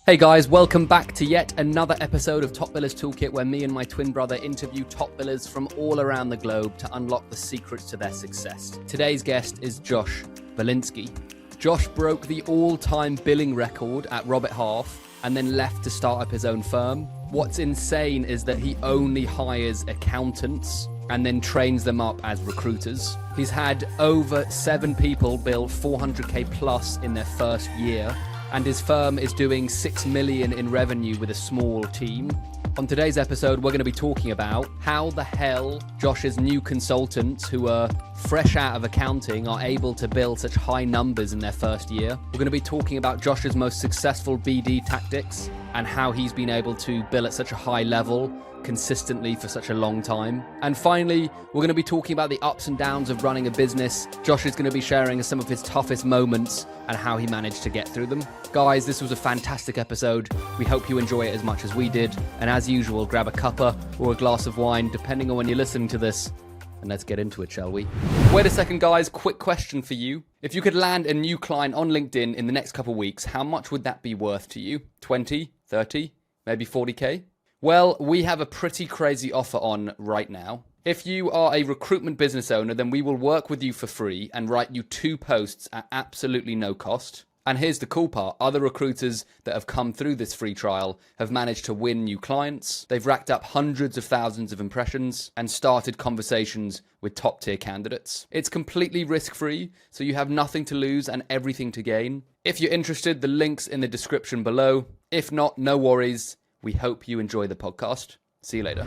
Hey guys, welcome back to yet another episode of Top Billers Toolkit, where me and my twin brother interview top billers from all around the globe to unlock the secrets to their success. Today's guest is Josh Belinsky. Josh broke the all-time billing record at Robert Half and then left to start up his own firm. What's insane is that he only hires accountants and then trains them up as recruiters. He's had over 7 people bill 400k plus in their first year, and his firm is doing 6 million in revenue with a small team. On today's episode, we're going to be talking about how the hell Josh's new consultants who are fresh out of accounting are able to build such high numbers in their first year. We're going to be talking about Josh's most successful BD tactics and how he's been able to bill at such a high level consistently for such a long time. And finally, we're going to be talking about the ups and downs of running a business. Josh is going to be sharing some of his toughest moments and how he managed to get through them. Guys, this was a fantastic episode. We hope you enjoy it as much as we did. And as usual, grab a cuppa or a glass of wine, depending on when you're listening to this. And let's get into it, shall we? Wait a second, guys. Quick question for you. If you could land a new client on LinkedIn in the next couple of weeks, how much would that be worth to you? 20, 30, maybe 40k? Well, we have a pretty crazy offer on right now. If you are a recruitment business owner, then we will work with you for free and write you 2 posts at absolutely no cost. And here's the cool part. Other recruiters that have come through this free trial have managed to win new clients. They've racked up hundreds of thousands of impressions and started conversations with top tier candidates. It's completely risk-free, so you have nothing to lose and everything to gain. If you're interested, the link's in the description below. If not, no worries. We hope you enjoy the podcast. See you later.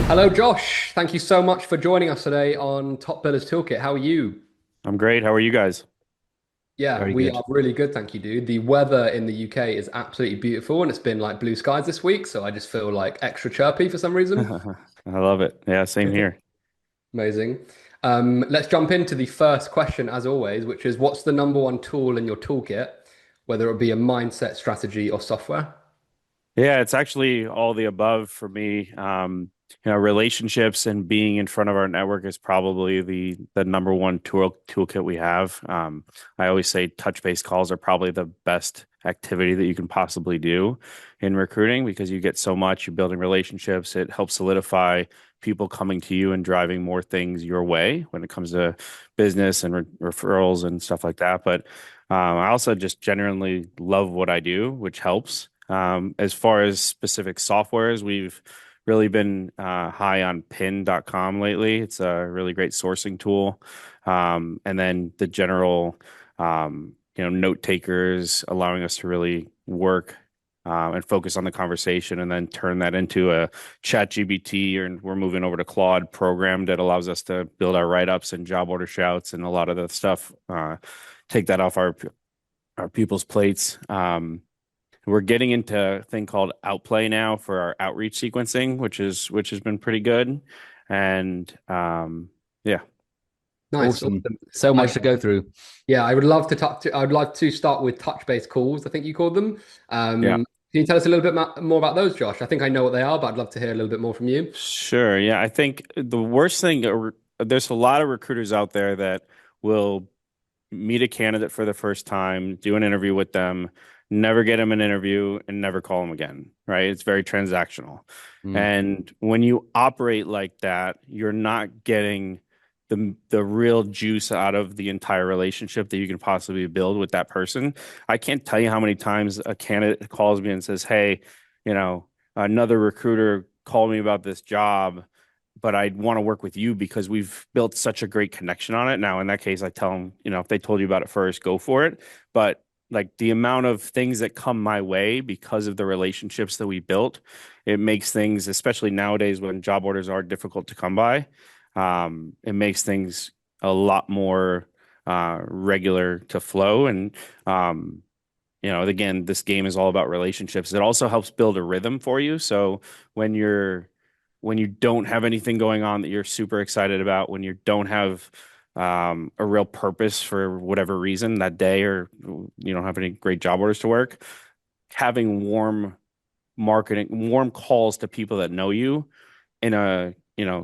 Hello, Josh. Thank you so much for joining us today on Top Billers Toolkit. How are you? I'm great. How are you guys? Yeah, Very we good. are really good. Thank you, dude. The weather in the UK is absolutely beautiful and it's been like blue skies this week. So I just feel like extra chirpy for some reason. I love it. Yeah, same here. Amazing. Let's jump into the first question as always, which is what's the number one tool in your toolkit, whether it be a mindset, strategy or software? Yeah, it's actually all the above for me. Relationships and being in front of our network is probably the number one toolkit we have. I always say touch-based calls are probably the best activity that you can possibly do in recruiting because you get so much, you're building relationships. It helps solidify people coming to you and driving more things your way when it comes to business and referrals and stuff like that. But I also just genuinely love what I do, which helps. As far as specific softwares, we've really been high on pin.com lately. It's a really great sourcing tool. And then the general, note takers allowing us to really work and focus on the conversation and then turn that into a chat GBT, or we're moving over to Claude program that allows us to build our write-ups and job order shouts and a lot of the stuff, take that off our people's plates. We're getting into a thing called Outplay now for our outreach sequencing, which has been pretty good. And yeah. Nice. Awesome. So much to go through. Yeah. I would love to I'd like to start with touch-based calls, I think you called them. Yeah. Can you tell us a little bit more about those, Josh? I think I know what they are, but I'd love to hear a little bit more from you. Sure. Yeah. I think the worst thing, there's a lot of recruiters out there that will meet a candidate for the first time, do an interview with them, never get them an interview, and never call them again, right? It's very transactional. And when you operate like that, you're not getting the real juice out of the entire relationship that you can possibly build with that person. I can't tell you how many times a candidate calls me and says, hey, another recruiter called me about this job, but I want to work with you because we've built such a great connection on it. Now, in that case, I tell them, if they told you about it first, go for it. But like the amount of things that come my way because of the relationships that we built, it makes things, especially nowadays when job orders are difficult to come by, it makes things a lot more regular to flow. And, again, this game is all about relationships. It also helps build a rhythm for you. So when you don't have anything going on that you're super excited about, when you don't have a real purpose for whatever reason that day, or you don't have any great job orders to work, having warm calls to people that know you in a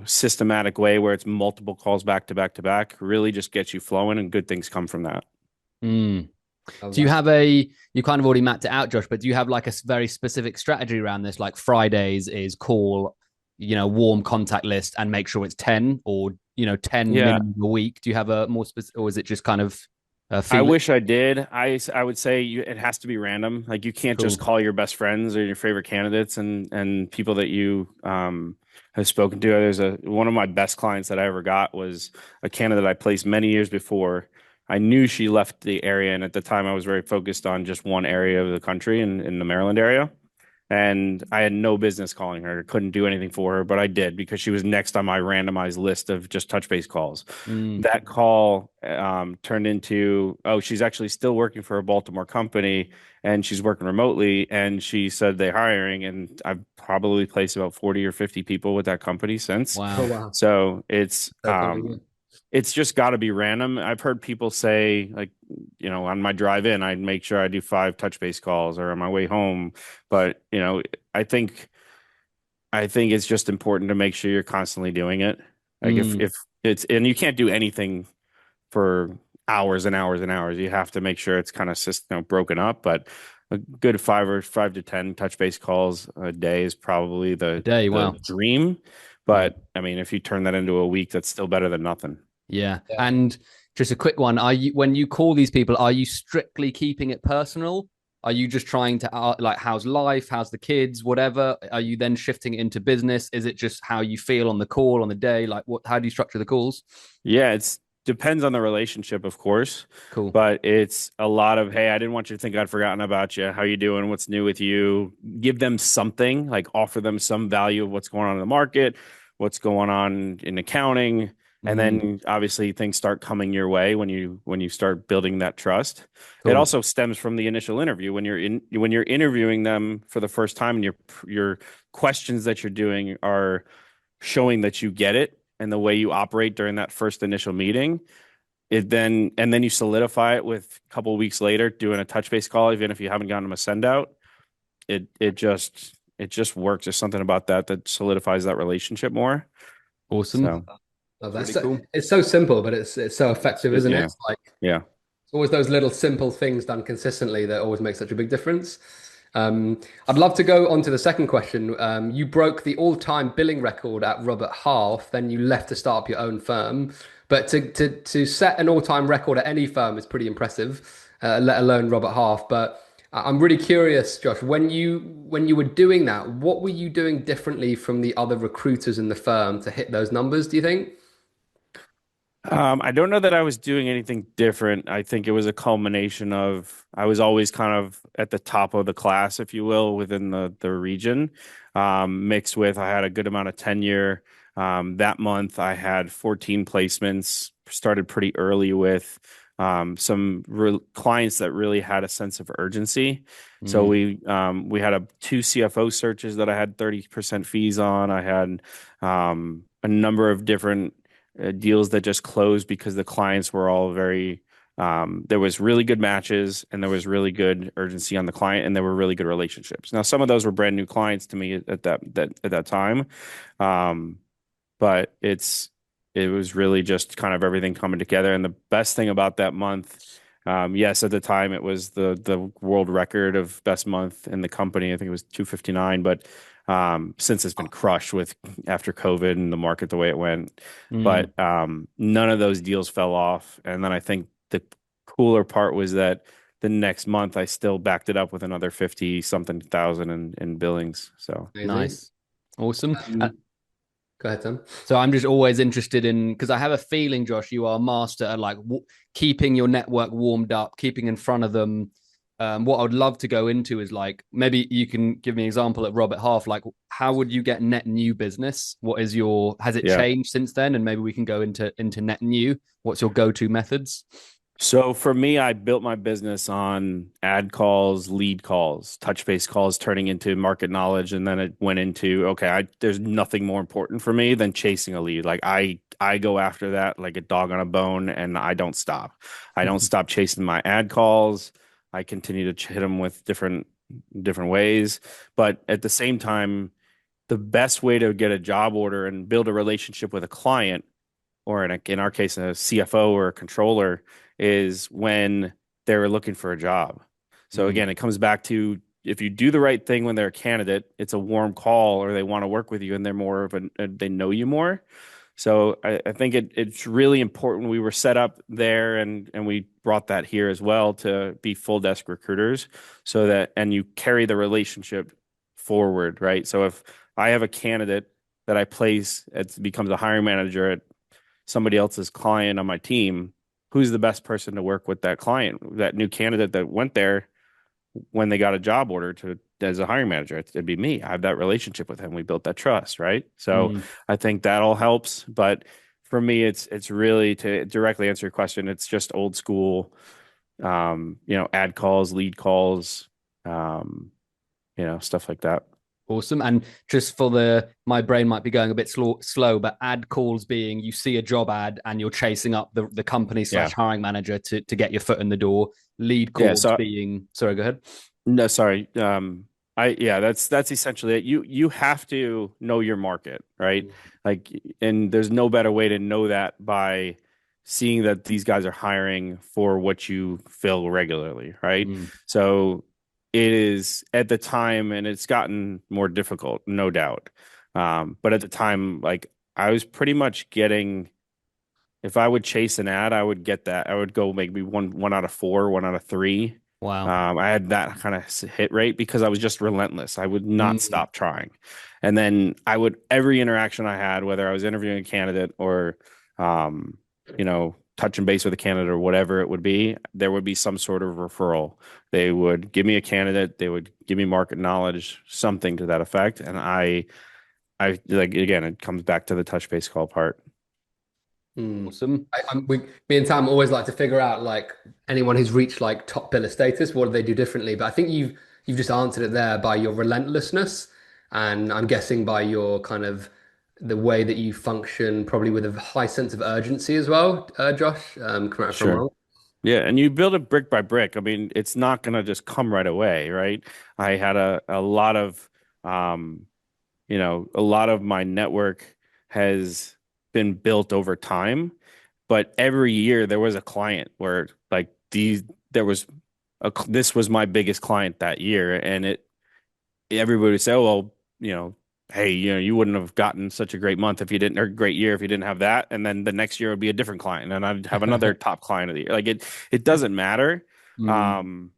systematic way where it's multiple calls back to back to back really just gets you flowing, and good things come from that. Love Do you that. have you kind of already mapped it out, Josh, but do you have like a very specific strategy around this? Like Fridays is call, warm contact list and make sure it's 10 or, 10 Yeah, minimum a week. Do you have a more specific, or is it just kind of I feeling? wish I did. I would say it has to be random. Like you can't just Cool. call your best friends or your favorite candidates and people that you have spoken to. There's a one of my best clients that I ever got was a candidate I placed many years before. I knew she left the area, and at the time I was very focused on just one area of the country in the Maryland area. And I had no business calling her. Couldn't do anything for her, but I did because she was next on my randomized list of just touch base calls. Mm, That call turned into, oh, she's actually still working for a Baltimore company and she's working remotely. And she said they're hiring, and I've probably placed about 40 or 50 people with that company since. Oh wow. wow. So So convenient. it's just got to be random. I've heard people say, like, on my drive in, I'd make sure I do 5 touch base calls or on my way home. But, I think I think it's just important to make sure you're constantly doing it. Like Mm, if it's and you can't do anything for hours and hours and hours. You have to make sure it's kind of broken up. But a good 5 to 10 touch base calls a day is probably a the day. the Wow. dream. Yeah. But I mean, if you turn that into a week, that's still better than nothing. Yeah. Yeah. And just a quick one. When you call these people, are you strictly keeping it personal? Are you just trying to, like, how's life? How's the kids? Whatever. Are you then shifting it into business? Is it just how you feel on the call on the day? Like, how do you structure the calls? Yeah, it's depends on the relationship, of course, Cool. but it's a lot of, hey, I didn't want you to think I'd forgotten about you. How you doing? What's new with you? Give them something, like offer them some value of what's going on in the market, what's going on in accounting, and Mm, then obviously things start coming your way when you start building that trust. It cool. also stems from the initial interview when you're interviewing them for the first time and your questions that you're doing are showing that you get it and the way you operate during that first initial meeting, and then you solidify it with a couple of weeks later doing a touch base call, even if you haven't gotten them a send out. It just works. There's something about that solidifies that relationship more. Awesome. So Love that. Really cool. It's so simple, but it's so effective, isn't it? yeah, It's like yeah. it's always those little simple things done consistently that always make such a big difference. I'd love to go on to the second question. You broke the all-time billing record at Robert Half, then you left to start up your own firm. But to set an all-time record at any firm is pretty impressive, let alone Robert Half. But I'm really curious, Josh, when you were doing that, what were you doing differently from the other recruiters in the firm to hit those numbers, do you think? I don't know that I was doing anything different. I think it was a culmination of I was always kind of at the top of the class, if you will, within the region, mixed with I had a good amount of tenure. That month, I had 14 placements, started pretty early with some clients that really had a sense of urgency. So Mm, we had two CFO searches that I had 30% fees on. I had a number of different deals that just closed because the clients were all very there was really good matches and there was really good urgency on the client and there were really good relationships. Now some of those were brand new clients to me at that time. Um, but it was really just kind of everything coming together. And the best thing about that month, yes, at the time it was the world record of best month in the company. I think it was 259, but since it's been crushed with after COVID and the market the way it went. mm. But none of those deals fell off. And then I think the cooler part was that the next month I still backed it up with another 50 something thousand in billings. So Amazing. Nice. Awesome. Go ahead, Tom. So I'm just always interested in, because I have a feeling, Josh, you are a master at like keeping your network warmed up, keeping in front of them. What I would love to go into is like maybe you can give me an example at Robert Half. Like, how would you get net new business? What is has it yeah. changed since then? And maybe we can go into net new. What's your go-to methods? So for me, I built my business on ad calls, lead calls, touch base calls, turning into market knowledge, and then it went into okay, there's nothing more important for me than chasing a lead. Like I go after that like a dog on a bone, and I don't stop. I don't stop chasing my ad calls. I continue to hit them with different ways, but at the same time, the best way to get a job order and build a relationship with a client or in our case, a CFO or a controller, is when they were looking for a job. So Mm. again, it comes back to if you do the right thing when they're a candidate, it's a warm call or they want to work with you and they're more of they know you more. So I think it's really important. We were set up there and we brought that here as well to be full desk recruiters so that, and you carry the relationship forward, right? So if I have a candidate that I place, it becomes a hiring manager at somebody else's client on my team, who's the best person to work with that client, that new candidate that went there when they got a job order to as a hiring manager? It'd be me. I have that relationship with him. We built that trust, right? So Mm. I think that all helps. But for me, it's really, to directly answer your question, it's just old school, ad calls, lead calls, stuff like that. Awesome. And just for my brain might be going a bit slow, but ad calls being you see a job ad and you're chasing up the company Yeah. slash hiring manager to get your foot in the door. Lead Yeah. calls So being, sorry, go ahead. no, sorry. That's essentially it. You have to know your market, right? Like, and there's no better way to know that by seeing that these guys are hiring for what you fill regularly, right? Mm. So it is at the time, and it's gotten more difficult, no doubt. But at the time, like I was pretty much getting, if I would chase an ad, I would get that. I would go maybe one out of four, one out of three. Wow. I had that kind of hit rate because I was just relentless. I would not Mm. stop trying. And then every interaction I had, whether I was interviewing a candidate or, touching base with a candidate or whatever it would be, there would be some sort of referral. They would give me a candidate, they would give me market knowledge, something to that effect. And I like, again, it comes back to the touch base call part. Mm. Awesome. Me and Tam always like to figure out like anyone who's reached like top biller status, what do they do differently? But I think you've just answered it there by your relentlessness, and I'm guessing by your kind of the way that you function, probably with a high sense of urgency as well, Josh. Correct me if I'm Sure. wrong. Yeah, and you build it brick by brick. I mean, it's not gonna just come right away, right? I had a lot of a lot of my network has been built over time, but every year there was a client where like there was this was my biggest client that year, and everybody would say, oh, well, hey, you wouldn't have gotten such a great month if you didn't, or great year if you didn't have that. And then the next year would be a different client, and I'd have another top client of the year. Like it doesn't matter. Mm. Um,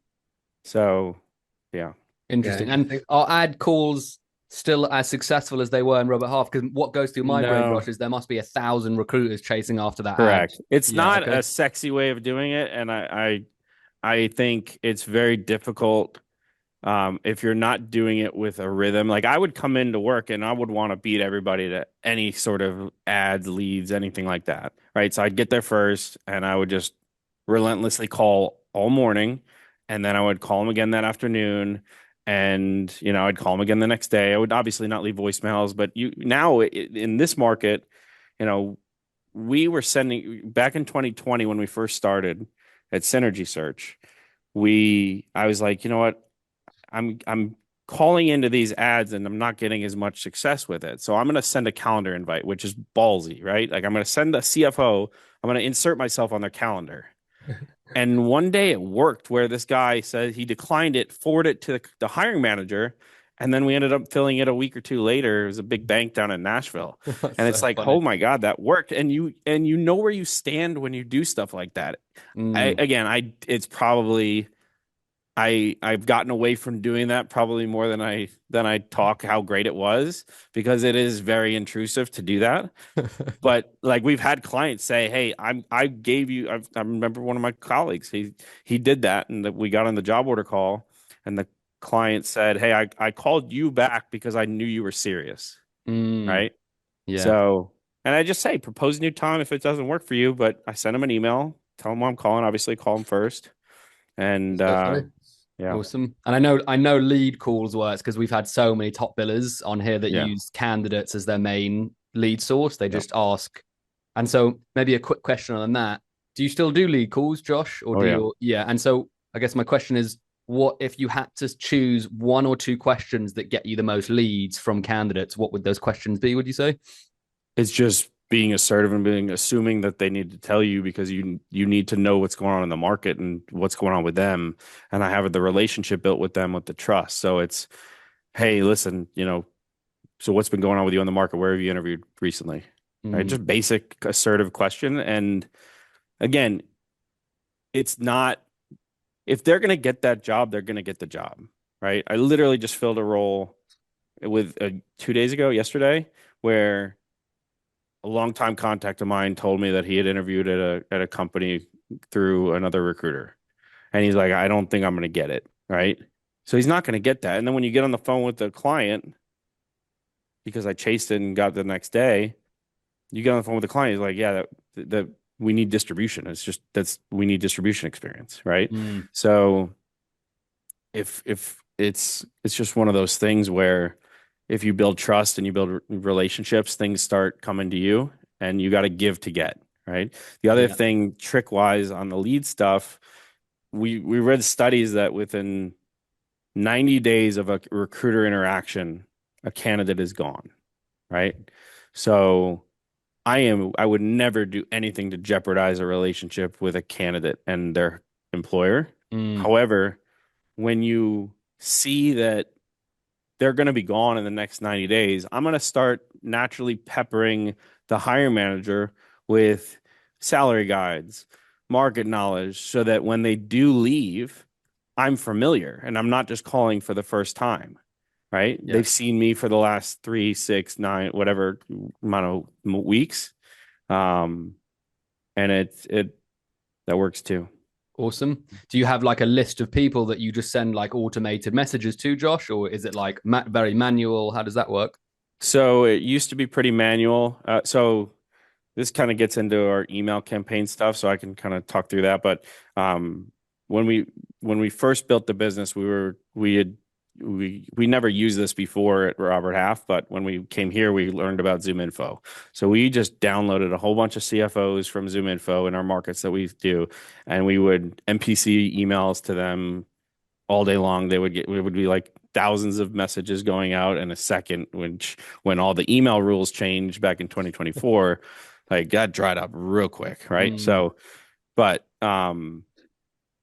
so yeah. Yeah, Interesting. And interesting. are ad calls still as successful as they were in Robert Half? Because what goes through my brain, No, Josh, is there must be 1,000 recruiters chasing after that ad. correct. It's Yeah. not Okay. a sexy way of doing it, and I think it's very difficult if you're not doing it with a rhythm. Like I would come into work and I would want to beat everybody to any sort of ads, leads, anything like that. Right. So I'd get there first and I would just relentlessly call all morning. And then I would call them again that afternoon. And, I'd call them again the next day. I would obviously not leave voicemails, but in this market, you know, we were sending back in 2020 when we first started at Synergy Search. I was like, you know what? I'm calling into these ads and I'm not getting as much success with it. So I'm going to send a calendar invite, which is ballsy, right? Like I'm going to send a CFO, I'm going to insert myself on their calendar. And one day it worked where this guy said he declined it, forwarded it to the hiring manager. And then we ended up filling it a week or two later. It was a big bank down in Nashville. That's And it's so like, funny. oh my God, that worked. And you know where you stand when you do stuff like that. Mm. It's probably I've gotten away from doing that probably more than I talk how great it was, because it is very intrusive to do that. But like we've had clients say, "Hey, I remember one of my colleagues. He did that, and we got on the job order call, and the client said, "Hey, I called you back because I knew you were serious." Mm. Right? Yeah. So, and I just say, propose a new time if it doesn't work for you. But I send him an email, tell him why I'm calling. Obviously, call him first, and That's so funny. yeah. Awesome. And I know lead calls works because we've had so many top billers on here that Yeah. use candidates as their main lead source. They Yeah. just ask. And so maybe a quick question on that. Do you still do lead calls, Josh? Or Oh do yeah. you, yeah. And so I guess my question is, what if you had to choose one or two questions that get you the most leads from candidates? What would those questions be, would you say? It's just being assertive and being assuming that they need to tell you because you need to know what's going on in the market and what's going on with them. And I have the relationship built with them with the trust. So it's, hey, listen, so what's been going on with you on the market? Where have you interviewed recently? Right? Mm, Just basic assertive question. And again, it's not, if they're going to get that job, they're going to get the job. Right? I literally just filled a role with 2 days ago, yesterday, where a longtime contact of mine told me that he had interviewed at a company through another recruiter. And he's like, I don't think I'm going to get it. Right. So he's not going to get that. And then when you get on the phone with the client, because I chased it and got the next day, you get on the phone with the client, he's like, yeah, that we need distribution. It's just we need distribution experience. Right. mm, So if it's just one of those things where if you build trust and you build relationships, things start coming to you and you got to give to get, right? The other yeah. thing, trick wise on the lead stuff, we read studies that within 90 days of a recruiter interaction, a candidate is gone, right? So I would never do anything to jeopardize a relationship with a candidate and their employer. Mm, However, when you see that they're going to be gone in the next 90 days, I'm going to start naturally peppering the hiring manager with salary guides, market knowledge, so that when they do leave, I'm familiar and I'm not just calling for the first time, right? yeah. They've seen me for the last 3, 6, 9, whatever amount of weeks. Um, and it that works too. Awesome. Do you have like a list of people that you just send like automated messages to, Josh, or is it like very manual? How does that work? So it used to be pretty manual. So this kind of gets into our email campaign stuff, so I can kind of talk through that. But um, when we first built the business, we never used this before at Robert Half, but when we came here, we learned about Zoom Info. So we just downloaded a whole bunch of CFOs from Zoom Info in our markets that we do, and we would NPC emails to them all day long. It would be like thousands of messages going out in a second, which when all the email rules changed back in 2024, like got dried up real quick, right? Mm, So, but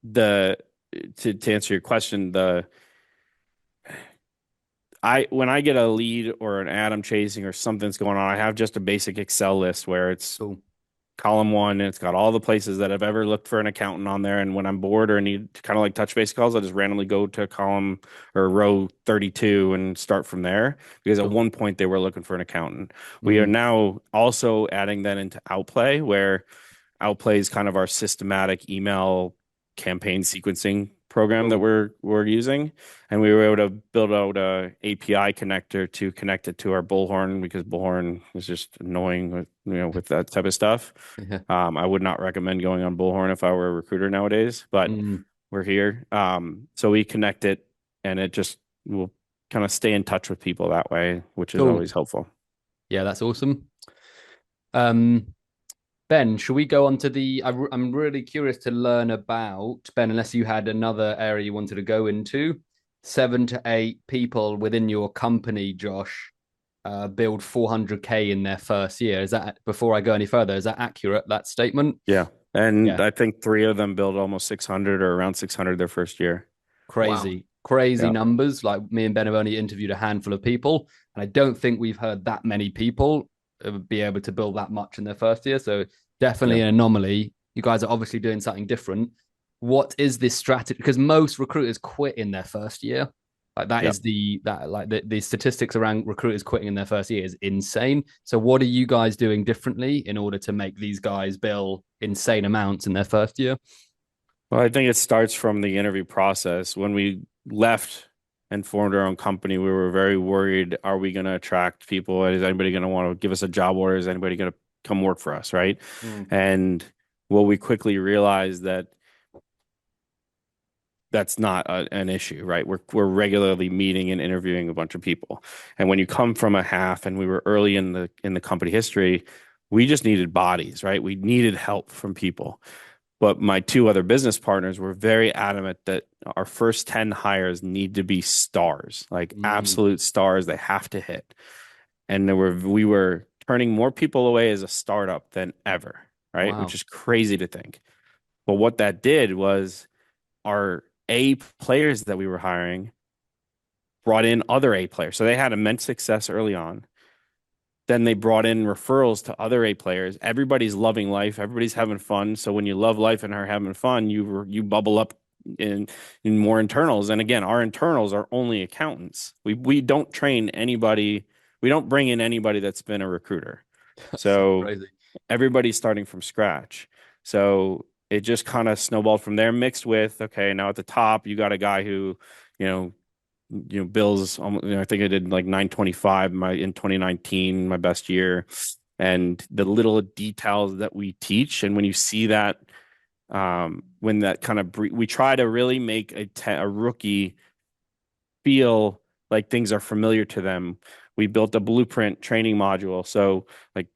the to answer your question, when I get a lead or an ad I'm chasing or something's going on, I have just a basic Excel list where it's cool. column one, and it's got all the places that I've ever looked for an accountant on there. And when I'm bored or need kind of like touch base calls, I just randomly go to column or row 32 and start from there. Because at Cool. one point they were looking for an accountant. We are Mm, now also adding that into Outplay, where Outplay is kind of our systematic email campaign sequencing program that cool. we're using, and we were able to build out a API connector to connect it to our Bullhorn because Bullhorn is just annoying with that type of stuff. Yeah. I would not recommend going on Bullhorn if I were a recruiter nowadays, but Mm, we're here. So we connect it, and it just will kind of stay in touch with people that way, which is cool. always helpful. Yeah, that's awesome. Um, Ben, should we go on to I'm really curious to learn about, Ben, unless you had another area you wanted to go into, 7 to 8 people within your company, Josh, build 400K in their first year. Is that, before I go any further, is that accurate, that statement? Yeah. And Yeah, I think 3 of them build almost 600 or around 600 their first year. crazy, Wow. crazy Yeah. numbers. Like me and Ben have only interviewed a handful of people, and I don't think we've heard that many people be able to build that much in their first year. So Yeah. definitely an anomaly. You guys are obviously doing something different. What is this strategy? Because most recruiters quit in their first year. Like that Yeah. is the statistics around recruiters quitting in their first year is insane. So what are you guys doing differently in order to make these guys bill insane amounts in their first year? Well, I think it starts from the interview process. When we left and formed our own company, we were very worried, are we going to attract people? Is anybody going to want to give us a job order? Is anybody going to come work for us, right? Mm, And well, we quickly realized that that's not an issue, right? We're regularly meeting and interviewing a bunch of people. And when you come from a half, and we were early in the company history, we just needed bodies, right? We needed help from people. But my 2 other business partners were very adamant that our first 10 hires need to be stars, like mm, absolute stars. They have to hit. And we were turning more people away as a startup than ever, right? Which Wow. is crazy to think. But what that did was our A players that we were hiring brought in other A players. So they had immense success early on. Then they brought in referrals to other A players. Everybody's loving life. Everybody's having fun. So when you love life and are having fun, you bubble up in more internals. And again, our internals are only accountants. We don't train anybody. We don't bring in anybody that's been a recruiter. That's so So crazy. everybody's starting from scratch. So it just kind of snowballed from there, mixed with, okay, now at the top, you got a guy who, you know, Bill's, I think I did like 925 in 2019, my best year. And the little details that we teach. And when you see that, when that kind of, we try to really make a rookie feel like things are familiar to them. We built a blueprint training module. So like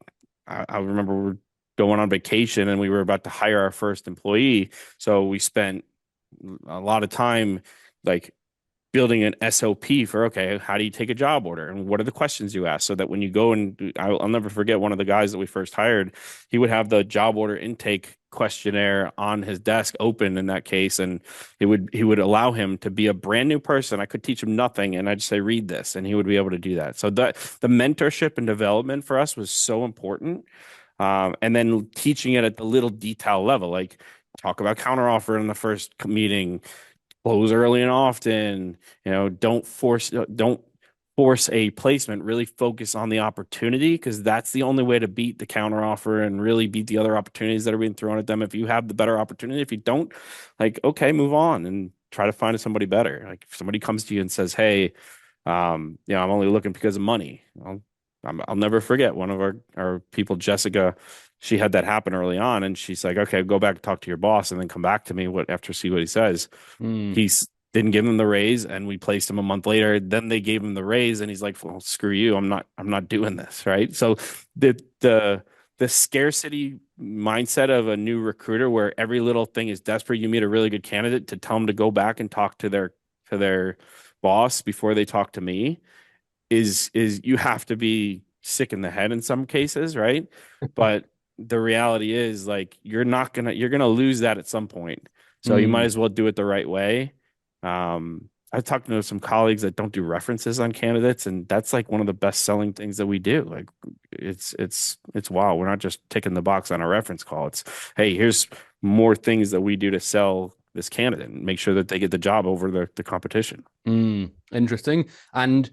I remember we were going on vacation and we were about to hire our first employee. So we spent a lot of time like building an SOP for, okay, how do you take a job order and what are the questions you ask so that when you go and I'll never forget one of the guys that we first hired, he would have the job order intake questionnaire on his desk open in that case. And he would allow him to be a brand new person. I could teach him nothing. And I'd say, read this, and he would be able to do that. So the mentorship and development for us was so important. And then teaching it at the little detail level, like talk about counteroffer in the first meeting, close early and often, don't force a placement, really focus on the opportunity because that's the only way to beat the counteroffer and really beat the other opportunities that are being thrown at them. If you have the better opportunity, if you don't, like, okay, move on and try to find somebody better. Like if somebody comes to you and says, hey, I'm only looking because of money. I'll never forget one of our people, Jessica. She had that happen early on, and she's like, "Okay, go back and talk to your boss, and then come back to me after see what he says." Mm. He's didn't give him the raise, and we placed him a month later. Then they gave him the raise, and he's like, "Well, screw you. I'm not doing this." Right. So the scarcity mindset of a new recruiter, where every little thing is desperate. You meet a really good candidate to tell them to go back and talk to their boss before they talk to me is you have to be sick in the head in some cases, right? But the reality is like you're gonna lose that at some point. So you might Mm. as well do it the right way. I've talked to some colleagues that don't do references on candidates, and that's like one of the best selling things that we do. Like it's wow, we're not just ticking the box on a reference call. It's hey, here's more things that we do to sell this candidate and make sure that they get the job over the competition. Mm. Interesting. And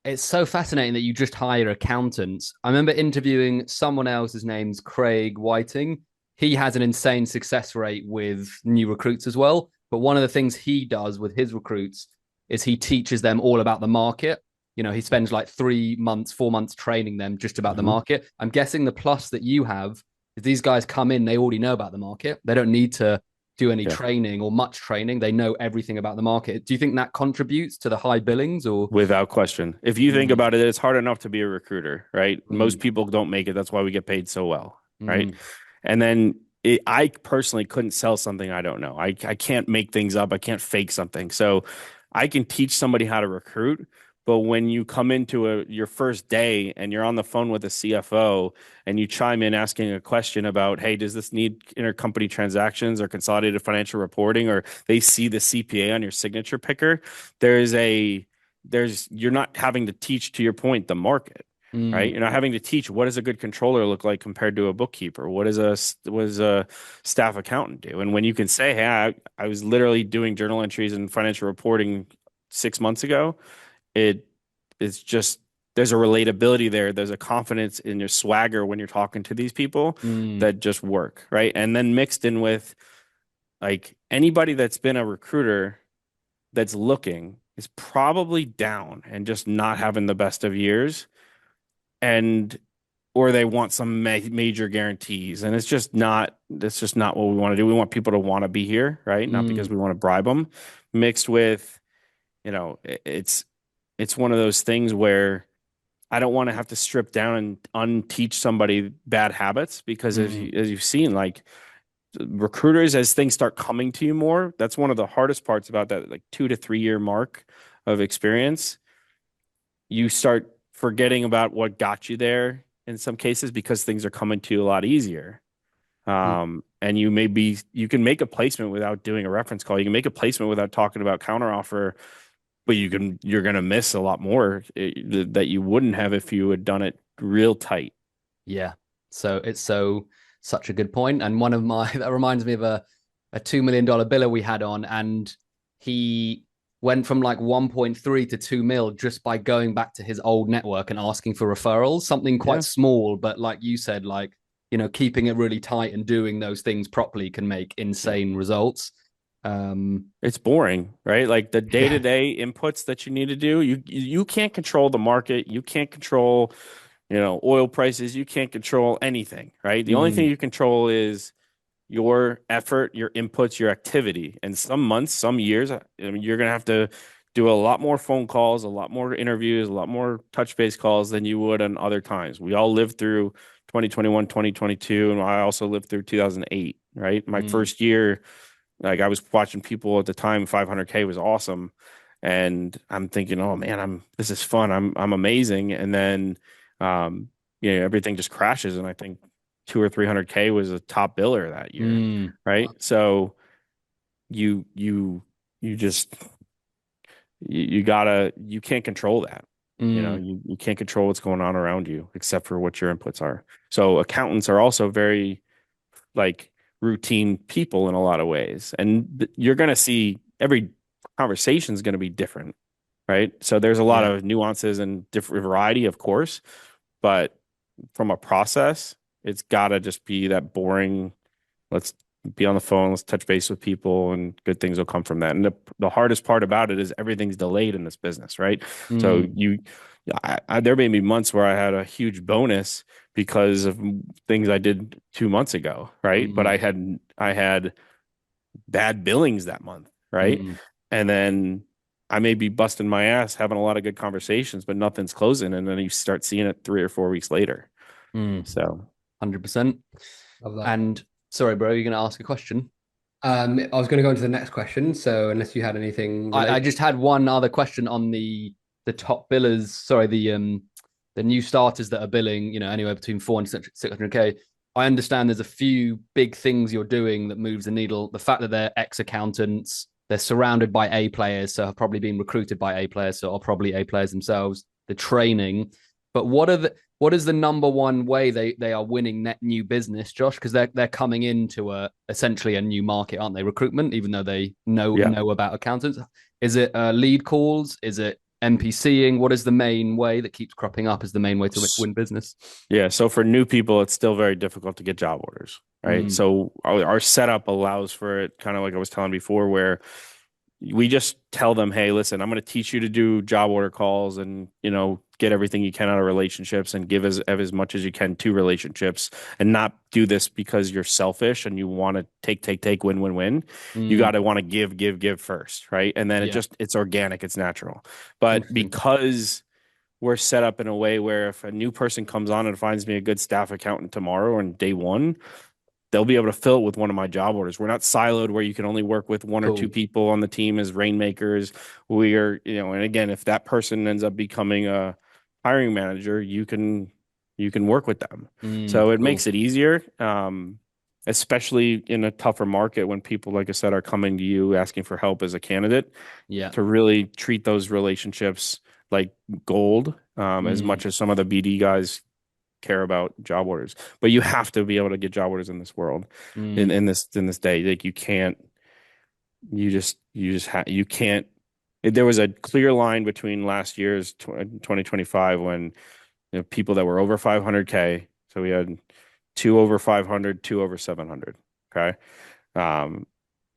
it's so fascinating that you just hire accountants. I remember interviewing someone else, his name's Craig Whiting. He has an insane success rate with new recruits as well. But one of the things he does with his recruits is he teaches them all about the market. He spends like 3 months, 4 months training them just about the Mhm. market. I'm guessing the plus that you have is these guys come in, they already know about the market. They don't need to do any Yeah. training or much training. They know everything about the market. Do you think that contributes to the high billings or? Without question. If you think Mm, about it, it's hard enough to be a recruiter, right? Most mm, people don't make it. That's why we get paid so well, right? mm, And then I personally couldn't sell something I don't know. I can't make things up. I can't fake something. So I can teach somebody how to recruit, but when you come into your first day and you're on the phone with a CFO and you chime in asking a question about, hey, does this need intercompany transactions or consolidated financial reporting, or they see the CPA on your signature picker, you're not having to teach, to your point, the market, right? mm, You're not having to teach what does a good controller look like compared to a bookkeeper. What does a staff accountant do? And when you can say, "Hey, I was literally doing journal entries and financial reporting 6 months ago," it it's just there's a relatability there. There's a confidence in your swagger when you're talking to these people mm, that just work, right? And then mixed in with like anybody that's been a recruiter that's looking is probably down and just not having the best of years, and or they want some major guarantees, and it's just not what we want to do. We want people to want to be here, right? Not because mm, we want to bribe them. Mixed with, it's one of those things where I don't want to have to strip down and unteach somebody bad habits, because mm, as you've seen, like recruiters, as things start coming to you more, that's one of the hardest parts about that like 2 to 3 year mark of experience. You start forgetting about what got you there in some cases because things are coming to you a lot easier. Mm. And you can make a placement without doing a reference call. You can make a placement without talking about counteroffer, but you're going to miss a lot more that you wouldn't have if you had done it real tight. Yeah. So it's such a good point. And one of my that reminds me of a $2 million biller we had on, and he went from like 1.3 to 2 mil just by going back to his old network and asking for referrals, something quite Yeah. small, but like you said, like, keeping it really tight and doing those things properly can make Yeah. insane results. Um, It's boring, right? Like the yeah. day-to-day inputs that you need to do, you can't control the market. You can't control, oil prices. You can't control anything, right? The only thing Mm, you control is your effort, your inputs, your activity. And some months, some years, I mean, you're going to have to do a lot more phone calls, a lot more interviews, a lot more touch base calls than you would on other times. We all lived through 2021, 2022, and I also lived through 2008, right? My mm, first year, like I was watching people at the time, 500K was awesome. And I'm thinking, oh man, this is fun. I'm amazing. And then, um, everything just crashes. And I think 200 or 300K was a top biller that year. mm, Right. So you, you, you just, you can't control that. mm, You can't control what's going on around you except for what your inputs are. So accountants are also very like routine people in a lot of ways. And you're going to see every conversation is going to be different, right? So there's a lot yeah. of nuances and different variety, of course, but from a process, it's got to just be that boring. Let's be on the phone, let's touch base with people, and good things will come from that. And the hardest part about it is everything's delayed in this business, right? So Mm, there may be months where I had a huge bonus because of things I did 2 months ago, right? But mm, I had bad billings that month, right? mm, And then I may be busting my ass having a lot of good conversations, but nothing's closing, and then you start seeing it 3 or 4 weeks later. mm. So 100%. Love that. And sorry, bro, you're going to ask a question? I was going to go into the next question. So unless you had anything I related. just had one other question on the top billers. Sorry, the new starters that are billing, anywhere between 400 and 600K. I understand there's a few big things you're doing that moves the needle. The fact that they're ex-accountants, they're surrounded by A players, so have probably been recruited by A players, so are probably A players themselves. The training, but what is the number one way they are winning net new business, Josh? Because they're coming into essentially a new market, aren't they? Recruitment, even though they yeah. know about accountants. Is it lead calls? Is it NPCing? What is the main way that keeps cropping up as the main way to win business? Yeah, so for new people, it's still very difficult to get job orders, right? Mm, So our setup allows for it, kind of like I was telling before, where we just tell them, hey, listen, I'm going to teach you to do job order calls and, get everything you can out of relationships and give as much as you can to relationships and not do this because you're selfish and you want to take, win, win, win. You got mm, to want to give first, right? And then yeah, it's organic, it's natural. But Interesting. because we're set up in a way where if a new person comes on and finds me a good staff accountant tomorrow on day one, they'll be able to fill it with one of my job orders. We're not siloed where you can only work with one or two Cool. people on the team as rainmakers. We are, and again, if that person ends up becoming a hiring manager, you can work with them. So it cool. makes it easier. Especially in a tougher market when people, like I said, are coming to you asking for help as a candidate Yeah. to really treat those relationships like gold, as Mm, much as some of the BD guys care about job orders. But you have to be able to get job orders in this world, in mm, in this day. Like you can't, you can't. There was a clear line between last year's 2025 when people that were over 500K. So we had two over 500, two over 700. Okay. Um,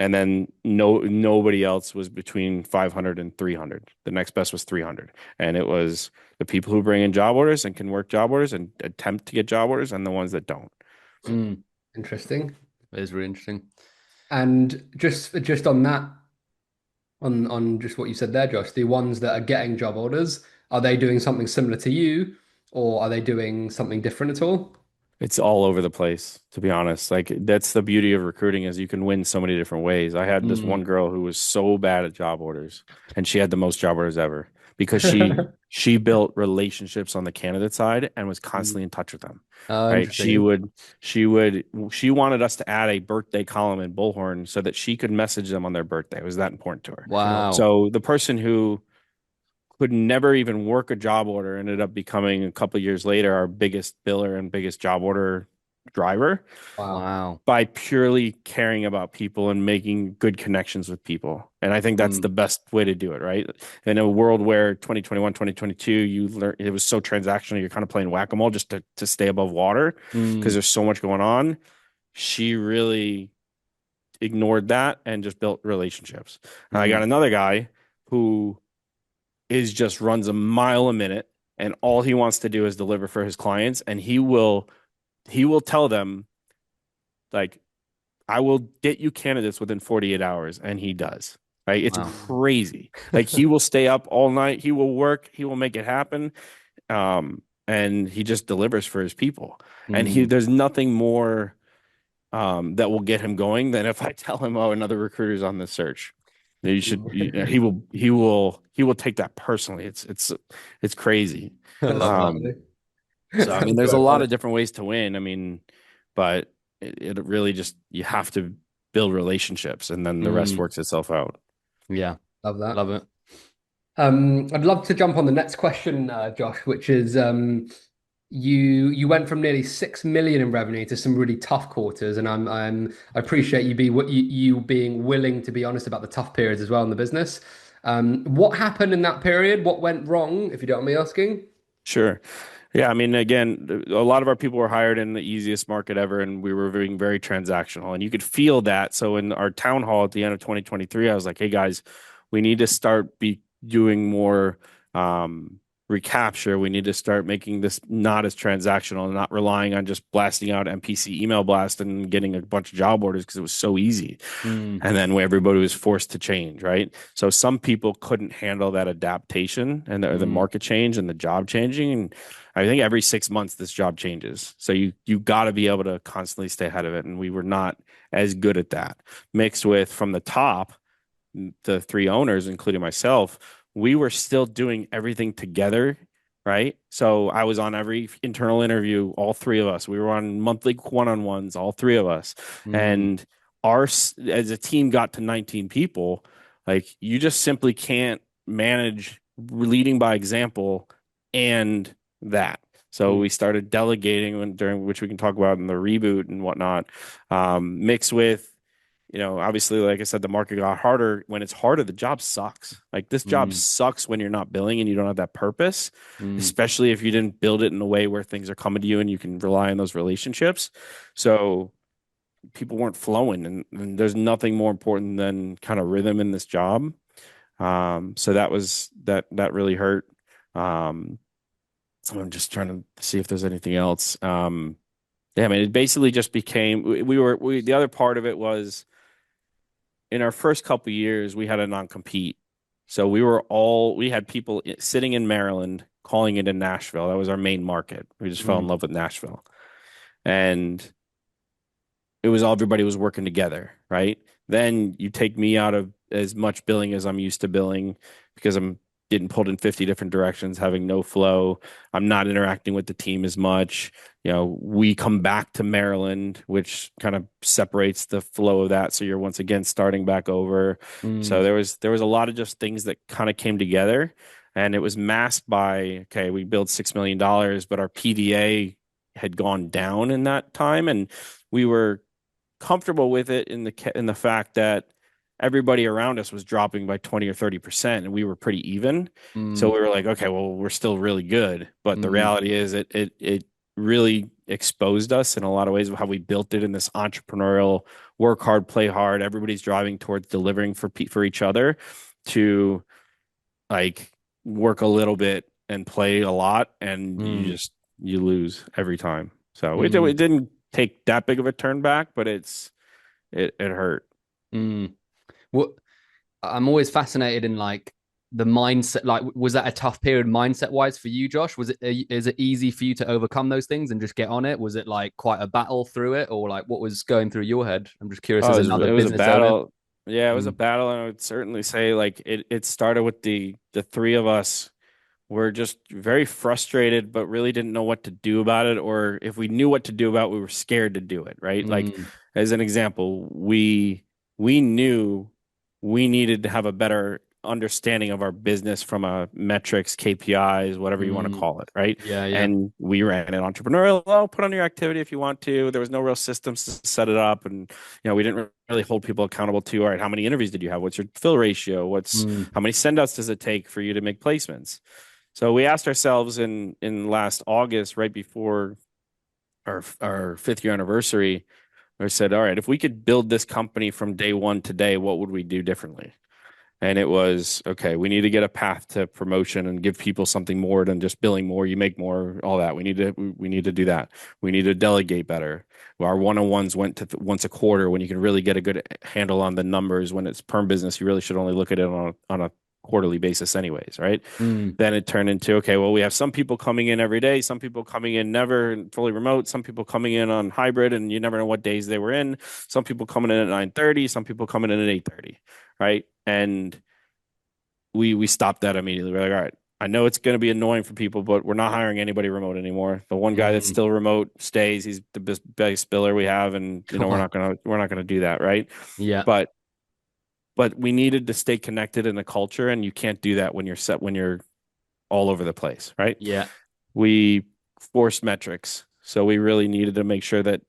and then nobody else was between 500 and 300. The next best was 300. And it was the people who bring in job orders and can work job orders and attempt to get job orders and the ones that don't. mm. Interesting. It is really interesting. And just on that, on just what you said there, Josh, the ones that are getting job orders, are they doing something similar to you, or are they doing something different at all? It's all over the place, to be honest. Like that's the beauty of recruiting is you can win so many different ways. I had this one Mm, girl who was so bad at job orders and she had the most job orders ever. because she built relationships on the candidate side and was Mm. constantly in touch with them. Oh, Right. interesting. She wanted us to add a birthday column in Bullhorn so that she could message them on their birthday. It was that important to her. Wow. Wow. So the person who could never even work a job order ended up becoming a couple of years later our biggest biller and biggest job order driver Wow. Wow. by purely caring about people and making good connections with people. And I think that's Mm, the best way to do it, right? In a world where 2021, 2022, you learn it was so transactional, you're kind of playing whack-a-mole just to stay above water because mm, there's so much going on. She really ignored that and just built relationships. And I got mm. another guy who is just runs a mile a minute and all he wants to do is deliver for his clients and he will tell them like I will get you candidates within 48 hours, and he does. Right? It's Wow. crazy. Like he will stay up all night. He will work. He will make it happen. And he just delivers for his people. And Mm. there's nothing more that will get him going than if I tell him, oh, another recruiter's on this search. He will take that personally. It's crazy. That's Um, funny. so I mean, That's there's a so lot funny. of different ways to win. I mean, but it really just you have to build relationships, and then the rest Mm. works itself out. Yeah. Love that. Love it. I'd love to jump on the next question, Josh, which is you went from nearly 6 million in revenue to some really tough quarters, and I appreciate you being willing to be honest about the tough periods as well in the business. What happened in that period? What went wrong, if you don't mind me asking? Sure. Yeah, I mean, again, a lot of our people were hired in the easiest market ever, and we were being very transactional, and you could feel that. So in our town hall at the end of 2023, I was like, "Hey guys, we need to start be doing more recapture. We need to start making this not as transactional and not relying on just blasting out MPC email blast and getting a bunch of job orders because it was so easy." Mm. And then everybody was forced to change, right? So some people couldn't handle that adaptation and the Mm. market change and the job changing. And I think every 6 months this job changes. So you got to be able to constantly stay ahead of it. And we were not as good at that. Mixed with from the top, the three owners, including myself, we were still doing everything together, right? So I was on every internal interview, all three of us. We were on monthly one-on-ones, all three of us. Mm. And our as a team got to 19 people, like you just simply can't manage leading by example and that. So Mm. we started delegating during which we can talk about in the reboot and whatnot, mixed with obviously, like I said, the market got harder. When it's harder, the job sucks. Like this job Mm. sucks when you're not billing and you don't have that purpose, Mm. especially if you didn't build it in a way where things are coming to you and you can rely on those relationships. So people weren't flowing, and there's nothing more important than kind of rhythm in this job. So that really hurt. Um, I'm just trying to see if there's anything else. Yeah, I mean, it basically just became the other part of it was in our first couple of years, we had a non-compete. So we had people sitting in Maryland calling it in Nashville. That was our main market. We just fell in Mm. love with Nashville. And it was everybody was working together, right? Then you take me out of as much billing as I'm used to billing because I'm getting pulled in 50 different directions, having no flow. I'm not interacting with the team as much. We come back to Maryland, which kind of separates the flow of that. So you're once again starting back over. So Mm. there was a lot of just things that kind of came together. And it was masked by, okay, we built $6 million, but our PDA had gone down in that time. And we were comfortable with it in the fact that everybody around us was dropping by 20 or 30% and we were pretty even. So Mm. we were like, okay, well, we're still really good. But the Mm. reality is it really exposed us in a lot of ways of how we built it in this entrepreneurial work hard, play hard. Everybody's driving towards delivering for each other to like work a little bit and play a lot and Mm. you lose every time. So it Mm. didn't take that big of a turn back, but it hurt. Mm. What I'm always fascinated in like the mindset. Like, was that a tough period mindset wise for you, Josh? Is it easy for you to overcome those things and just get on it? Was it like quite a battle through it, or like what was going through your head? I'm just curious Oh, as another it was a business owner. battle. Yeah, it was a Mm, battle, and I would certainly say like it started with the three of us were just very frustrated, but really didn't know what to do about it. Or if we knew what to do about it, we were scared to do it, right? Like mm, as an example, we knew we needed to have a better understanding of our business from a metrics, KPIs, whatever you want to mm. call it, right? Yeah, yeah. And we ran an entrepreneurial, oh, put on your activity if you want to. There was no real systems to set it up. And, we didn't really hold people accountable to, all right, how many interviews did you have? What's your fill ratio? Mm, How many send outs does it take for you to make placements? So we asked ourselves in last August, right before our 5th year anniversary, we said, all right, if we could build this company from day one to day, what would we do differently? And it was, okay, we need to get a path to promotion and give people something more than just billing more, you make more, all that. We need to do that. We need to delegate better. Our one-on-ones went to once a quarter when you can really get a good handle on the numbers. When it's perm business, you really should only look at it on a quarterly basis anyways, right? mm. Then it turned into, okay, well, we have some people coming in every day, some people coming in never and fully remote, some people coming in on hybrid, and you never know what days they were in. Some people coming in at 9:30, some people coming in at 8:30, right? And we stopped that immediately. We're like, all right, I know it's going to be annoying for people, but we're not hiring anybody remote anymore. The one guy that's Mm. still remote stays. He's the best biller we have, and Wow. we're not gonna do that, right? Yeah, But we needed to stay connected in the culture, and you can't do that when you're all over the place, right? yeah. We forced metrics. So we really needed to make sure that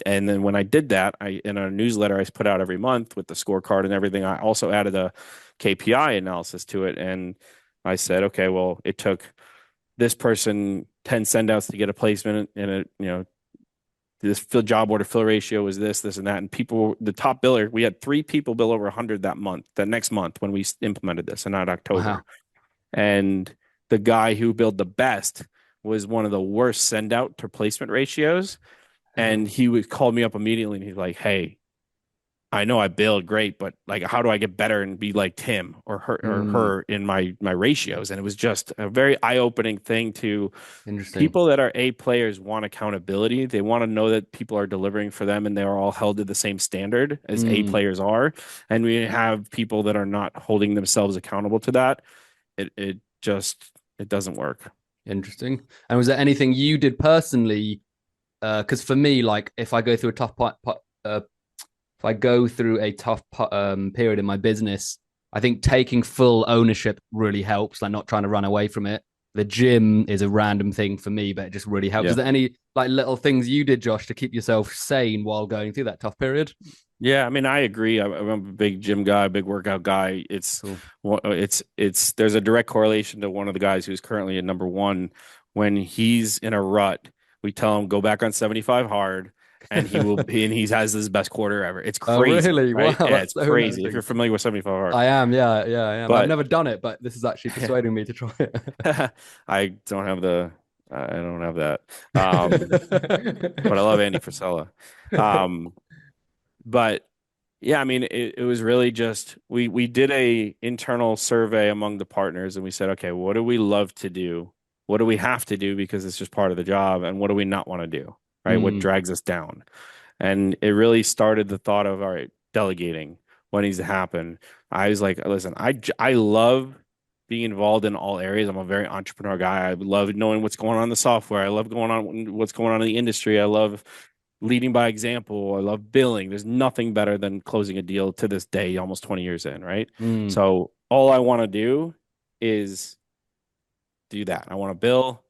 and then when I did that, in a newsletter I put out every month with the scorecard and everything, I also added a KPI analysis to it. And I said, okay, well, it took this person 10 send outs to get a placement in a, this job order fill ratio was this, and that. And people, the top biller, we had 3 people bill over 100 that next month when we implemented this in October. Wow. And the guy who billed the best was one of the worst send out to placement ratios. And he would call me up immediately and he's like, hey, I know I billed great, but like, how do I get better and be like Tim or Mm, her in my ratios? And it was just a very eye opening thing to interesting. people that are A players want accountability. They want to know that people are delivering for them and they're all held to the same standard as A Mm, players are. And we have people that are not holding themselves accountable to that. It just it doesn't work. interesting. And was there anything you did personally? Because for me, like if I go through a if I go through a tough period in my business, I think taking full ownership really helps. Like not trying to run away from it. The gym is a random thing for me, but it just really helps. Is Yeah. there any like little things you did, Josh, to keep yourself sane while going through that tough period? Yeah, I mean, I agree. I'm a big gym guy, big workout guy. Cool. There's a direct correlation to one of the guys who's currently at number one. When he's in a rut, we tell him go back on 75 hard, and he has his best quarter ever. It's Oh, crazy, really? Wow, right? Yeah, that's it's so crazy. If amazing. you're familiar with 75 hard, I am. Yeah, yeah, I am. I've but never done it, but this is actually persuading me to try it. I don't have I don't have that. But I love Andy Frisella. Um, but yeah, I mean, it was really just we did a internal survey among the partners, and we said, okay, what do we love to do? What do we have to do because it's just part of the job, and what do we not want to do? Right? What Mm, drags us down? And it really started the thought of, all right, delegating. What needs to happen? I was like, listen, I love being involved in all areas. I'm a very entrepreneur guy. I love knowing what's going on in the software. I love what's going on in the industry. I love leading by example. I love billing. There's nothing better than closing a deal to this day, almost 20 years in, right? mm, So all I want to do is do that. I want to bill.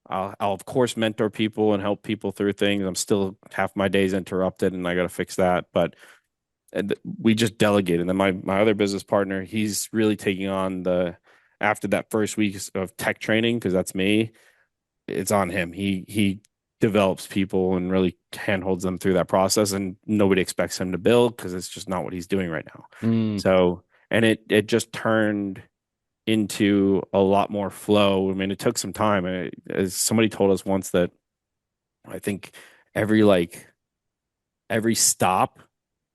I'll of course mentor people and help people through things. I'm still half my days interrupted, and I got to fix that. But we just delegate. And then my other business partner, he's really taking on the after that first week of tech training because that's me. It's on him. He develops people and really handholds them through that process, and nobody expects him to build because it's just not what he's doing right now. mm, So, and it just turned into a lot more flow. I mean, it took some time. As somebody told us once that I think every like every stop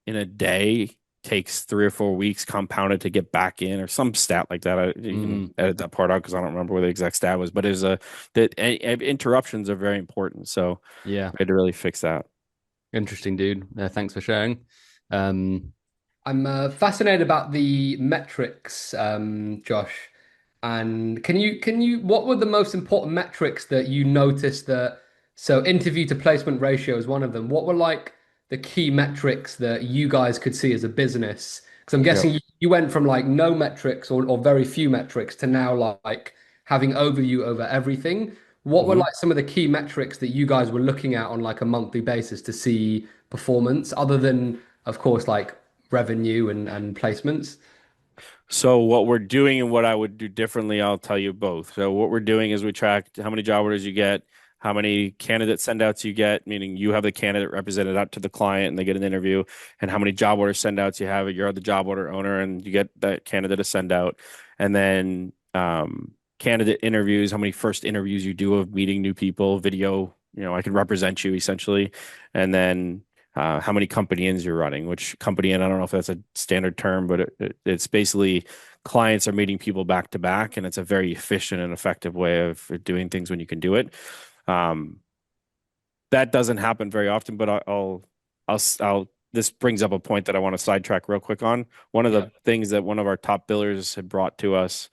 in a day takes 3 or 4 weeks compounded to get back in, or some stat like that. You mm. can edit that part out because I don't remember where the exact stat was, but it was that interruptions are very important. So Yeah, I had to really fix that. interesting, dude. Thanks for sharing. Um, I'm fascinated about the metrics, Josh. And what were the most important metrics that you noticed that, so interview to placement ratio is one of them. What were like the key metrics that you guys could see as a business? Because I'm Yep. guessing you went from like no metrics or very few metrics to now like having overview over everything. What were hmm like some of the key metrics that you guys were looking at on like a monthly basis to see performance, other than, of course, like revenue and placements? So what we're doing and what I would do differently, I'll tell you both. So what we're doing is we track how many job orders you get, how many candidate send outs you get, meaning you have the candidate represented out to the client and they get an interview, and how many job order send outs you have. You're the job order owner and you get that candidate to send out. And then candidate interviews, how many first interviews you do of meeting new people, video, I can represent you essentially. And then how many company ins you're running, which company in, I don't know if that's a standard term, but it's basically clients are meeting people back to back, and it's a very efficient and effective way of doing things when you can do it. Um, that doesn't happen very often, but this brings up a point that I want to sidetrack real quick on. One of Yeah. the things that one of our top billers had brought to us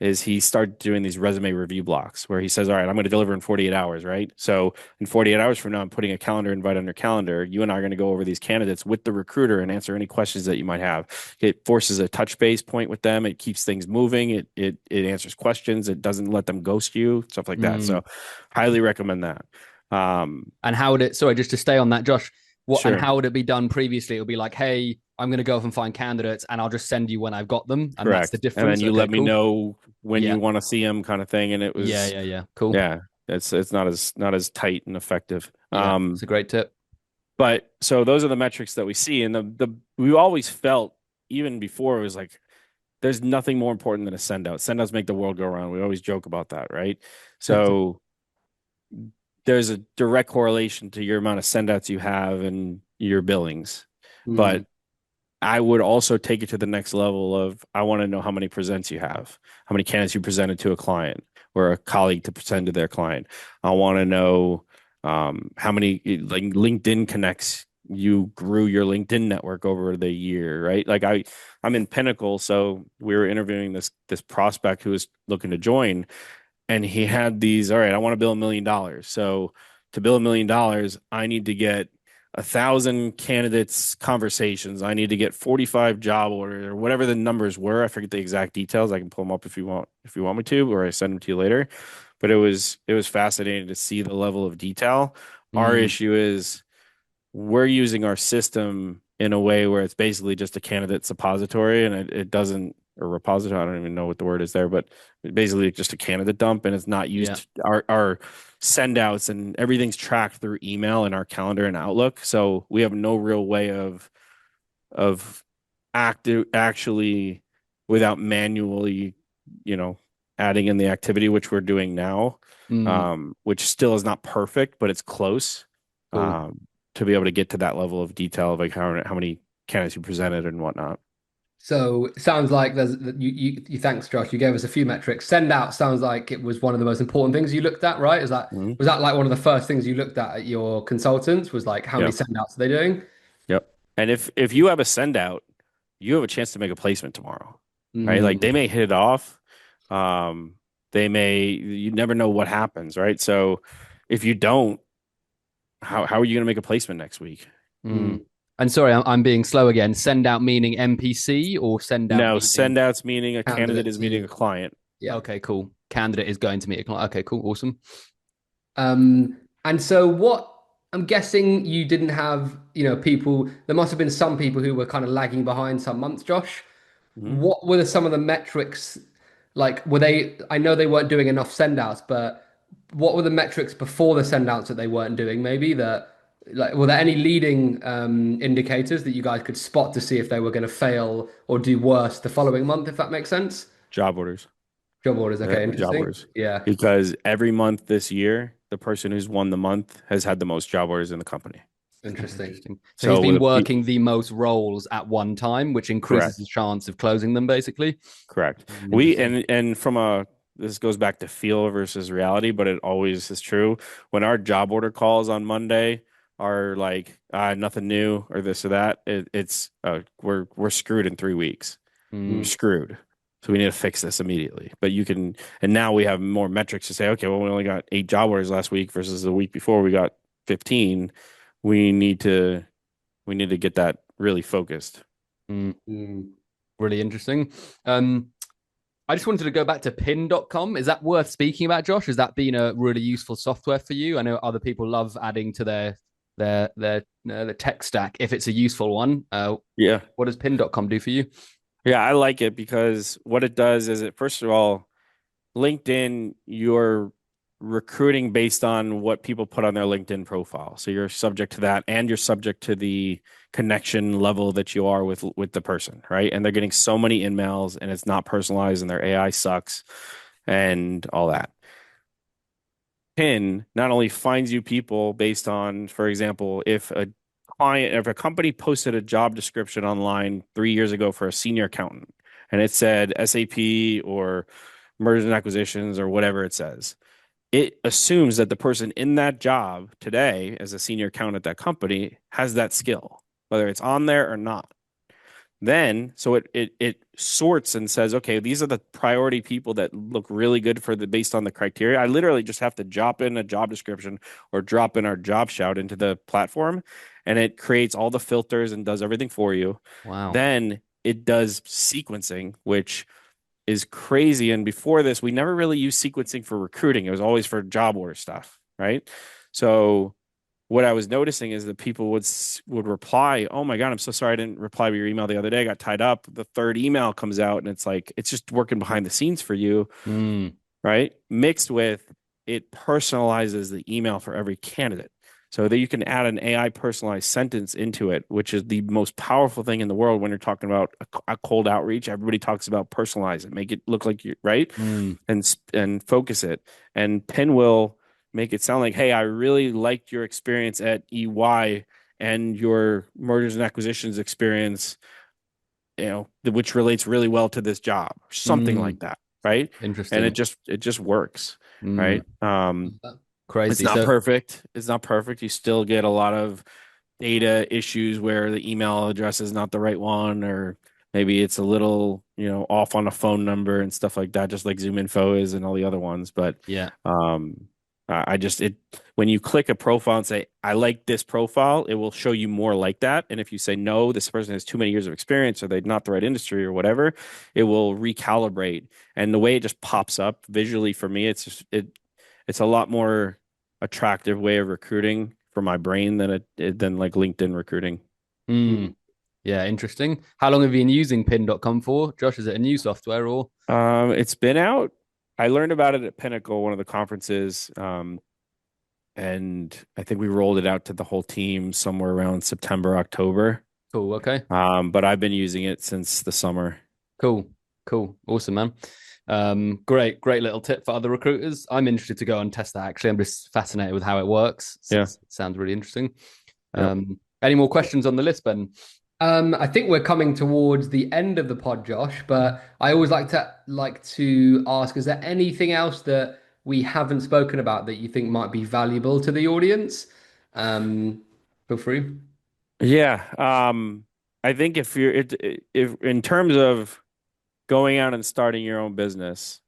is he started doing these resume review blocks where he says, all right, I'm going to deliver in 48 hours, right? So in 48 hours from now, I'm putting a calendar invite on your calendar. You and I are going to go over these candidates with the recruiter and answer any questions that you might have. It forces a touch base point with them. It keeps things moving. It answers questions. It doesn't let them ghost you, stuff like that. Mm. So highly recommend that. And how would it, sorry, just to stay on that, Josh, and Sure. how would it be done previously? It'll be like, hey, I'm going to go off and find candidates and I'll just send you when I've got them. And that's the Correct. And then difference. you Okay, let me cool. know when Yeah. you want to see them kind of thing. And it Yeah. was, Yeah. Yeah. Cool. yeah, it's not as tight and effective. Yeah. It's a great tip. But so those are the metrics that we see. And the we always felt, even before, it was like there's nothing more important than a send out. Send outs make the world go round. We always joke about that, right? So there's a direct correlation to your amount of send outs you have and your billings. Mm. But I would also take it to the next level of I want to know how many presents you have, how many candidates you presented to a client or a colleague to present to their client. I want to know how many like LinkedIn connects you grew your LinkedIn network over the year, right? Like I'm in Pinnacle, so we were interviewing this prospect who was looking to join, and he had these, all right, I want to bill $1 million. So to bill $1 million, I need to get 1,000 candidates conversations. I need to get 45 job orders or whatever the numbers were. I forget the exact details. I can pull them up if you want me to, or I send them to you later. But it was fascinating to see the level of detail. Our Mm. issue is we're using our system in a way where it's basically just a candidate suppository and it doesn't, or repository, I don't even know what the word is there, but basically just a candidate dump, and it's not Yeah. used. Our send outs and everything's tracked through email and our calendar and Outlook. So we have no real way of actually, without manually, you know, adding in the activity, which we're doing now, Mm. which still is not perfect, but it's close. Cool. Um, to be able to get to that level of detail of like how many candidates you presented and whatnot. So it sounds like you thanks, Josh. You gave us a few metrics. Send out sounds like it was one of the most important things you looked at, right? Is that Mhm. was that like one of the first things you looked at your consultants, was like how many Yep. send outs are they doing? Yep. And if you have a send out, you have a chance to make a placement tomorrow, right? Like they Mm. may hit it off. Um, you never know what happens, right? So if you don't, how are you going to make a placement next week? Mm. Mm. And sorry, I'm being slow again. Send out meaning NPC or send out No, meaning send outs meaning a candidate Candidate is meeting to a client. Yeah. okay, cool. Candidate is going to meet a client. Okay, cool, awesome. And so what I'm guessing you didn't have, people, there must have been some people who were kind of lagging behind some months, Josh. Mhm. What were some of the metrics? Like, I know they weren't doing enough send outs, but what were the metrics before the send outs that they weren't doing? Maybe that, like, were there any leading indicators that you guys could spot to see if they were going to fail or do worse the following month, if that makes sense? Job orders. Job orders. Okay, Job interesting. orders. Yeah, Because every month this year, the person who's won the month has had the most job orders in the company. That's interesting. interesting. So he's So with been a working the most roles at one time, which increases correct, his chance of closing them, basically. correct. We Interesting. and from a this goes back to feel versus reality, but it always is true. When our job order calls on Monday, are like nothing new or this or that, it's we're screwed in 3 weeks. We're Mm, screwed. So we need to fix this immediately. But you can, and now we have more metrics to say, okay, well, we only got 8 job orders last week versus the week before we got 15. We need to get that really focused. mm. mm. Really interesting. I just wanted to go back to pin.com. Is that worth speaking about, Josh? Has that been a really useful software for you? I know other people love adding to their tech stack if it's a useful one. Yeah. What does pin.com do for you? Yeah, I like it because what it does is it, first of all, LinkedIn, you're recruiting based on what people put on their LinkedIn profile. So you're subject to that and you're subject to the connection level that you are with the person, right? And they're getting so many emails and it's not personalized and their AI sucks and all that. Pin not only finds you people based on, for example, if a company posted a job description online 3 years ago for a senior accountant and it said SAP or mergers and acquisitions or whatever it says, it assumes that the person in that job today as a senior accountant at that company has that skill, whether it's on there or not. Then, so it sorts and says, okay, these are the priority people that look really good for the based on the criteria. I literally just have to drop in a job description or drop in our job shout into the platform, and it creates all the filters and does everything for you. Wow. Then it does sequencing, which is crazy. And before this, we never really used sequencing for recruiting. It was always for job order stuff, right? So what I was noticing is that people would reply, "Oh my God, I'm so sorry I didn't reply to your email the other day. I got tied up." The third email comes out and it's like it's just working behind the scenes for you, Mm, right? Mixed with it personalizes the email for every candidate. So that you can add an AI personalized sentence into it, which is the most powerful thing in the world when you're talking about a cold outreach. Everybody talks about personalize it, make it look like you right, mm, and focus it. And Pin will make it sound like, hey, I really liked your experience at EY and your mergers and acquisitions experience, which relates really well to this job, something like mm. that, right? And it Interesting. just works, Mm. right? It's Crazy. not So, perfect. It's not perfect. You still get a lot of data issues where the email address is not the right one, or maybe it's a little, off on a phone number and stuff like that, just like Zoom Info is and all the other ones. But yeah. um, I just it when you click a profile and say, I like this profile, it will show you more like that. And if you say no, this person has too many years of experience or they're not the right industry or whatever, it will recalibrate. And the way it just pops up visually for me, it's a lot more attractive way of recruiting for my brain than like LinkedIn recruiting. Mm. Yeah. Interesting. How long have you been using pin.com for? Josh, is it a new software or? It's been out. I learned about it at Pinnacle, one of the conferences, and I think we rolled it out to the whole team somewhere around September, October. Cool. Okay. But I've been using it since the summer. Cool. Cool. Awesome, man. Great little tip for other recruiters. I'm interested to go and test that actually. I'm just fascinated with how it works. Yeah. Sounds really interesting. Yep. Any more questions on the list, Ben? I think we're coming towards the end of the pod, Josh, but I always like to ask, is there anything else that we haven't spoken about that you think might be valuable to the audience? Feel free. Yeah. I think if in terms of going out and starting your own business,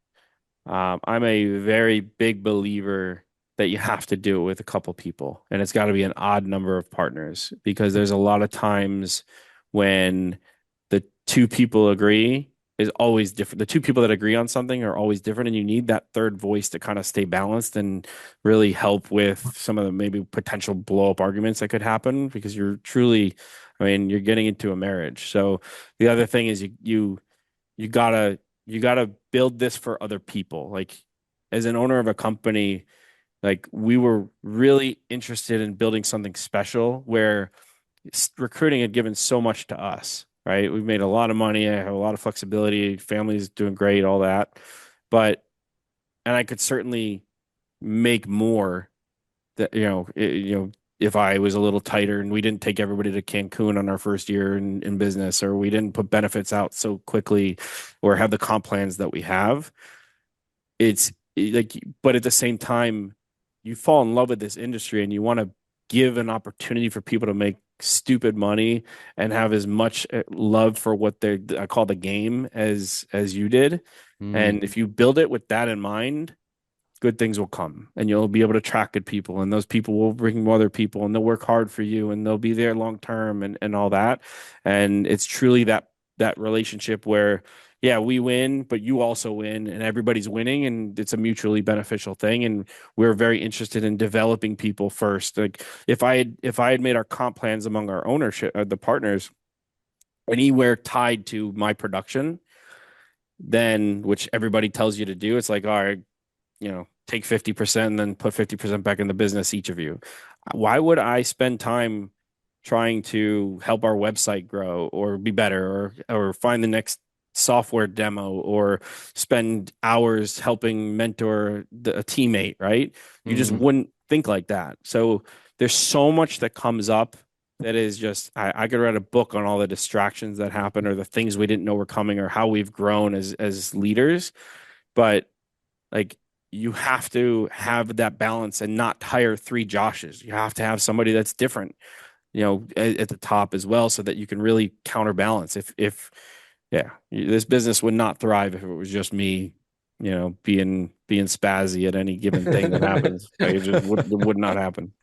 I'm a very big believer that you have to do it with a couple people, and it's got to be an odd number of partners because there's a lot of times when the two people agree is always different. The two people that agree on something are always different, and you need that third voice to kind of stay balanced and really help with some of the maybe potential blow up arguments that could happen because you're truly, I mean, you're getting into a marriage. So the other thing is you gotta you gotta build this for other people. Like as an owner of a company, like we were really interested in building something special where recruiting had given so much to us, right? We've made a lot of money, I have a lot of flexibility, family's doing great, all that. But and I could certainly make more that if I was a little tighter and we didn't take everybody to Cancun on our first year in business, or we didn't put benefits out so quickly, or have the comp plans that we have, it's like, but at the same time, you fall in love with this industry and you want to give an opportunity for people to make stupid money and have as much love for what I call the game as you did. And if you build it with that in mind, good things will come, and you'll be able to attract good people, and those people will bring other people, and they'll work hard for you, and they'll be there long term, and all that. And it's truly that relationship where, yeah, we win, but you also win, and everybody's winning, and it's a mutually beneficial thing. And we're very interested in developing people first. Like if I had made our comp plans among our ownership, the partners, anywhere tied to my production, then, which everybody tells you to do, it's like, all right, take 50% and then put 50% back in the business, each of you. Why would I spend time trying to help our website grow or be better, or find the next software demo, or spend hours helping mentor a teammate, right? You just wouldn't think like that. So there's so much that comes up that is just, I could write a book on all the distractions that happen, or the things we didn't know were coming, or how we've grown as leaders. But like, you have to have that balance and not hire 3 Joshes. You have to have somebody that's different, at the top as well, so that you can really counterbalance. This business would not thrive if it was just me, being spazzy at any given thing that happens. Like, it just would not happen.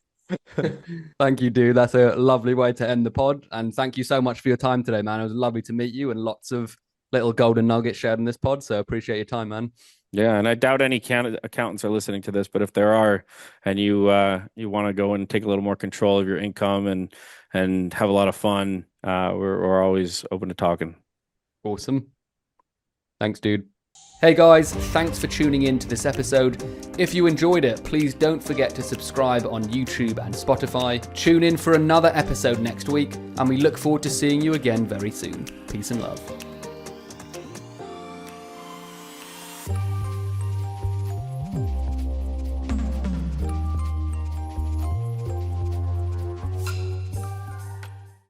Thank you, dude. That's a lovely way to end the pod. And thank you so much for your time today, man. It was lovely to meet you, and lots of little golden nuggets shared in this pod. So appreciate your time, man. Yeah, and I doubt any accountants are listening to this, but if there are, and you want to go and take a little more control of your income and have a lot of fun, we're always open to talking. Awesome. Thanks, dude. Hey guys, thanks for tuning in to this episode. If you enjoyed it, please don't forget to subscribe on YouTube and Spotify. Tune in for another episode next week, and we look forward to seeing you again very soon. Peace and love.